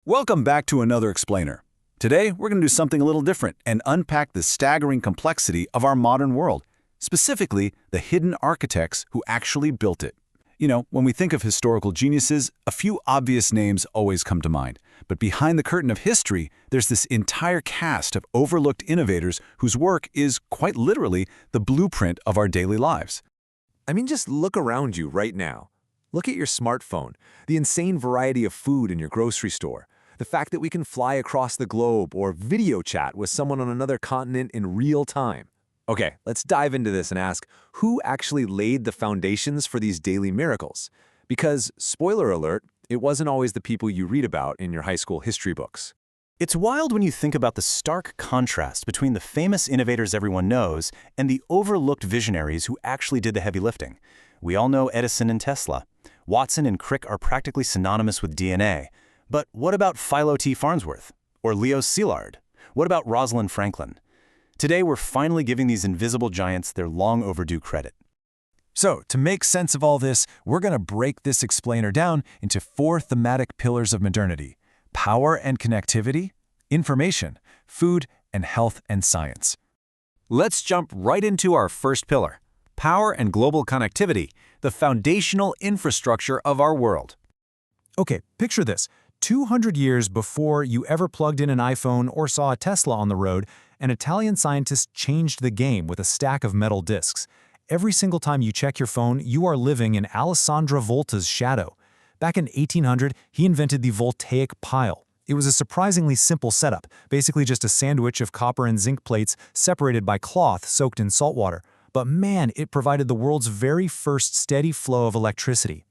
Welcome back to another explainer. Today, we're going to do something a little different and unpack the staggering complexity of our modern world, specifically the hidden architects who actually built it. You know, when we think of historical geniuses, a few obvious names always come to mind. But behind the curtain of history, there's this entire cast of overlooked innovators whose work is, quite literally, the blueprint of our daily lives. Just look around you right now. Look at your smartphone, the insane variety of food in your grocery store, the fact that we can fly across the globe or video chat with someone on another continent in real time. Okay, let's dive into this and ask, who actually laid the foundations for these daily miracles? Because, spoiler alert, it wasn't always the people you read about in your high school history books. It's wild when you think about the stark contrast between the famous innovators everyone knows and the overlooked visionaries who actually did the heavy lifting. We all know Edison and Tesla. Watson and Crick are practically synonymous with DNA. But what about Philo T. Farnsworth? Or Leo Szilard? What about Rosalind Franklin? Today, we're finally giving these invisible giants their long overdue credit. So, to make sense of all this, we're going to break this explainer down into 4 thematic pillars of modernity: power and connectivity, information, food, and health and science. Let's jump right into our first pillar: power and global connectivity, the foundational infrastructure of our world. Okay, picture this. 200 years before you ever plugged in an iPhone or saw a Tesla on the road, an Italian scientist changed the game with a stack of metal discs. Every single time you check your phone, you are living in Alessandro Volta's shadow. Back in 1800, he invented the voltaic pile. It was a surprisingly simple setup, basically just a sandwich of copper and zinc plates separated by cloth soaked in salt water. But man, it provided the world's very first steady flow of electricity.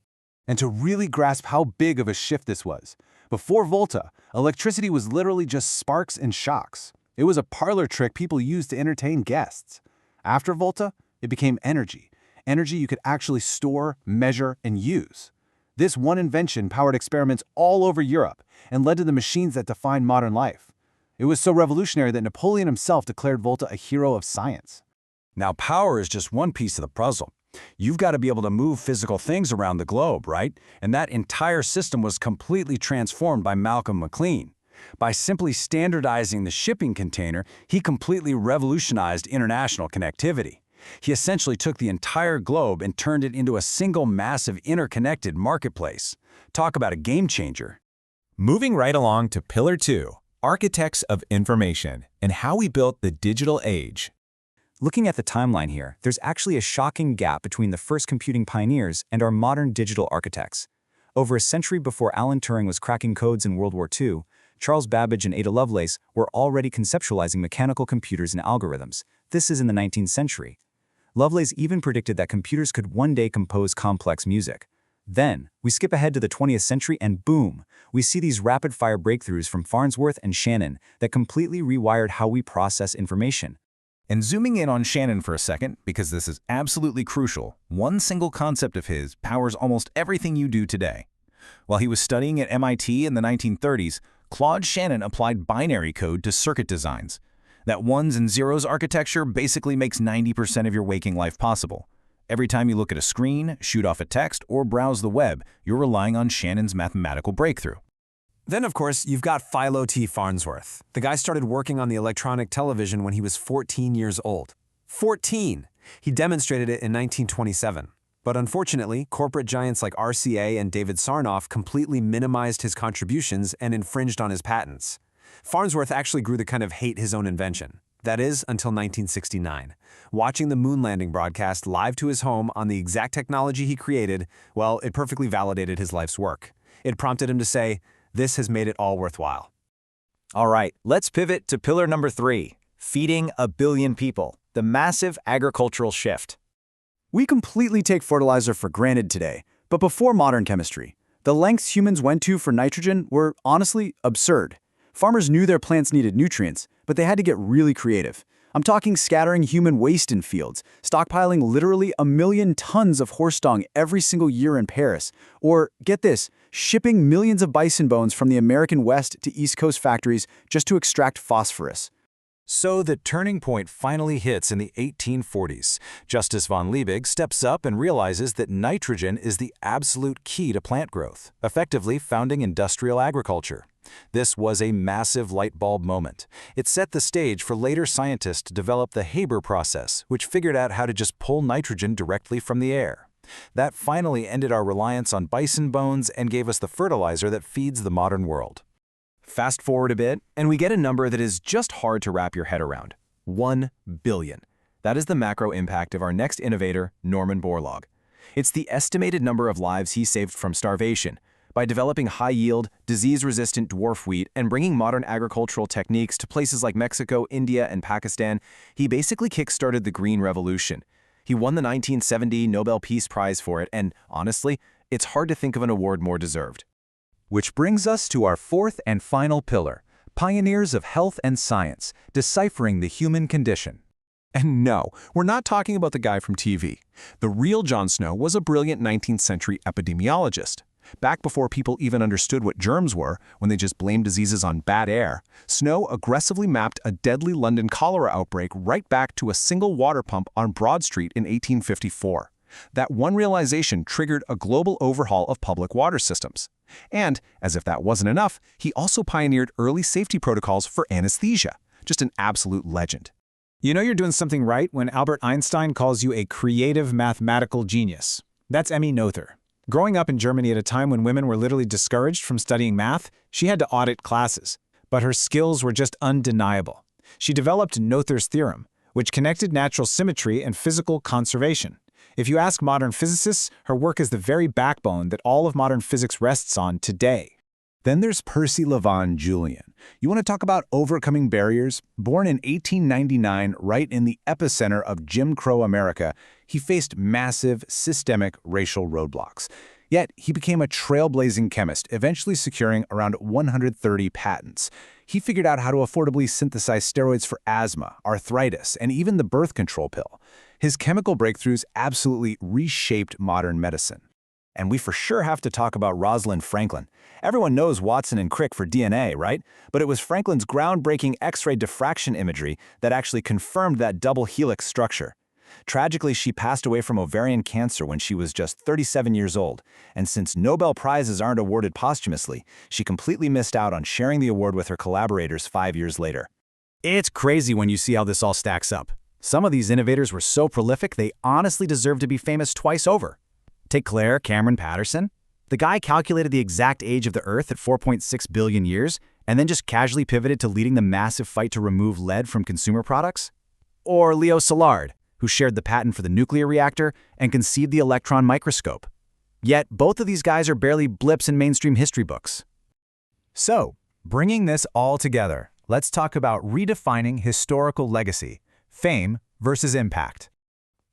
And to really grasp how big of a shift this was, before Volta, electricity was literally just sparks and shocks. It was a parlor trick people used to entertain guests. After Volta, it became energy. Energy you could actually store, measure, and use. This one invention powered experiments all over Europe and led to the machines that define modern life. It was so revolutionary that Napoleon himself declared Volta a hero of science. Now, power is just one piece of the puzzle. You've got to be able to move physical things around the globe, right? And that entire system was completely transformed by Malcolm McLean. By simply standardizing the shipping container, he completely revolutionized international connectivity. He essentially took the entire globe and turned it into a single massive interconnected marketplace. Talk about a game changer. Moving right along to Pillar 2, Architects of Information, and how we built the digital age. Looking at the timeline here, there's actually a shocking gap between the first computing pioneers and our modern digital architects. Over a century before Alan Turing was cracking codes in World War II, Charles Babbage and Ada Lovelace were already conceptualizing mechanical computers and algorithms. This is in the 19th century. Lovelace even predicted that computers could one day compose complex music. Then, we skip ahead to the 20th century and boom, we see these rapid-fire breakthroughs from Farnsworth and Shannon that completely rewired how we process information. And zooming in on Shannon for a second, because this is absolutely crucial, one single concept of his powers almost everything you do today. While he was studying at MIT in the 1930s, Claude Shannon applied binary code to circuit designs. That ones and zeros architecture basically makes 90% of your waking life possible. Every time you look at a screen, shoot off a text, or browse the web, you're relying on Shannon's mathematical breakthrough. Then, of course, you've got Philo T. Farnsworth. The guy started working on the electronic television when he was 14 years old. 14! He demonstrated it in 1927. But unfortunately, corporate giants like RCA and David Sarnoff completely minimized his contributions and infringed on his patents. Farnsworth actually grew to kind of hate his own invention. That is, until 1969. Watching the moon landing broadcast live to his home on the exact technology he created, well, it perfectly validated his life's work. It prompted him to say, "This has made it all worthwhile." All right, let's pivot to pillar number 3, feeding a billion people, the massive agricultural shift. We completely take fertilizer for granted today, but before modern chemistry, the lengths humans went to for nitrogen were honestly absurd. Farmers knew their plants needed nutrients, but they had to get really creative. I'm talking scattering human waste in fields, stockpiling literally 1 million tons of horse dung every single year in Paris, or, get this, shipping millions of bison bones from the American West to East Coast factories just to extract phosphorus. So the turning point finally hits in the 1840s. Justus von Liebig steps up and realizes that nitrogen is the absolute key to plant growth, effectively founding industrial agriculture. This was a massive light bulb moment. It set the stage for later scientists to develop the Haber process, which figured out how to just pull nitrogen directly from the air. That finally ended our reliance on bison bones and gave us the fertilizer that feeds the modern world. Fast forward a bit, and we get a number that is just hard to wrap your head around. 1 billion. That is the macro impact of our next innovator, Norman Borlaug. It's the estimated number of lives he saved from starvation by developing high-yield, disease-resistant dwarf wheat and bringing modern agricultural techniques to places like Mexico, India, and Pakistan. He basically kick-started the Green Revolution. He won the 1970 Nobel Peace Prize for it, and honestly, it's hard to think of an award more deserved. Which brings us to our fourth and final pillar, pioneers of health and science, deciphering the human condition. And no, we're not talking about the guy from TV. The real John Snow was a brilliant 19th century epidemiologist. Back before people even understood what germs were, when they just blamed diseases on bad air, Snow aggressively mapped a deadly London cholera outbreak right back to a single water pump on Broad Street in 1854. That one realization triggered a global overhaul of public water systems. And, as if that wasn't enough, he also pioneered early safety protocols for anesthesia. Just an absolute legend. You know you're doing something right when Albert Einstein calls you a creative mathematical genius. That's Emmy Noether. Growing up in Germany at a time when women were literally discouraged from studying math, she had to audit classes. But her skills were just undeniable. She developed Noether's theorem, which connected natural symmetry and physical conservation. If you ask modern physicists, her work is the very backbone that all of modern physics rests on today. Then there's Percy Levon Julian. You want to talk about overcoming barriers? Born in 1899, right in the epicenter of Jim Crow America, he faced massive, systemic racial roadblocks. Yet, he became a trailblazing chemist, eventually securing around 130 patents. He figured out how to affordably synthesize steroids for asthma, arthritis, and even the birth control pill. His chemical breakthroughs absolutely reshaped modern medicine. And we for sure have to talk about Rosalind Franklin. Everyone knows Watson and Crick for DNA, right? But it was Franklin's groundbreaking X-ray diffraction imagery that actually confirmed that double helix structure. Tragically, she passed away from ovarian cancer when she was just 37 years old, and since Nobel Prizes aren't awarded posthumously, she completely missed out on sharing the award with her collaborators 5 years later. It's crazy when you see how this all stacks up. Some of these innovators were so prolific they honestly deserve to be famous twice over. Take Claire Cameron Patterson. The guy calculated the exact age of the Earth at 4.6 billion years and then just casually pivoted to leading the massive fight to remove lead from consumer products. Or Leo Szilard, who shared the patent for the nuclear reactor and conceived the electron microscope. Yet, both of these guys are barely blips in mainstream history books. So, bringing this all together, let's talk about redefining historical legacy, fame versus impact.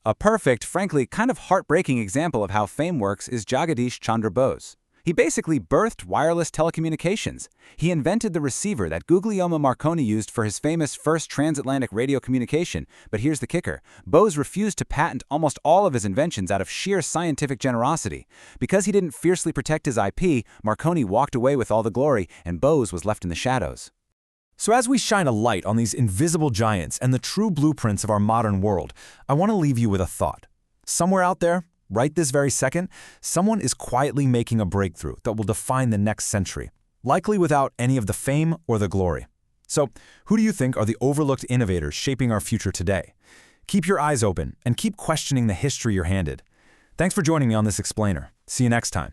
A perfect, frankly, kind of heartbreaking example of how fame works is Jagadish Chandra Bose. He basically birthed wireless telecommunications. He invented the receiver that Guglielmo Marconi used for his famous first transatlantic radio communication. But here's the kicker. Bose refused to patent almost all of his inventions out of sheer scientific generosity. Because he didn't fiercely protect his IP, Marconi walked away with all the glory, and Bose was left in the shadows. So as we shine a light on these invisible giants and the true blueprints of our modern world, I want to leave you with a thought. Somewhere out there, right this very second, someone is quietly making a breakthrough that will define the next century, likely without any of the fame or the glory. So, who do you think are the overlooked innovators shaping our future today? Keep your eyes open and keep questioning the history you're handed. Thanks for joining me on this explainer. See you next time.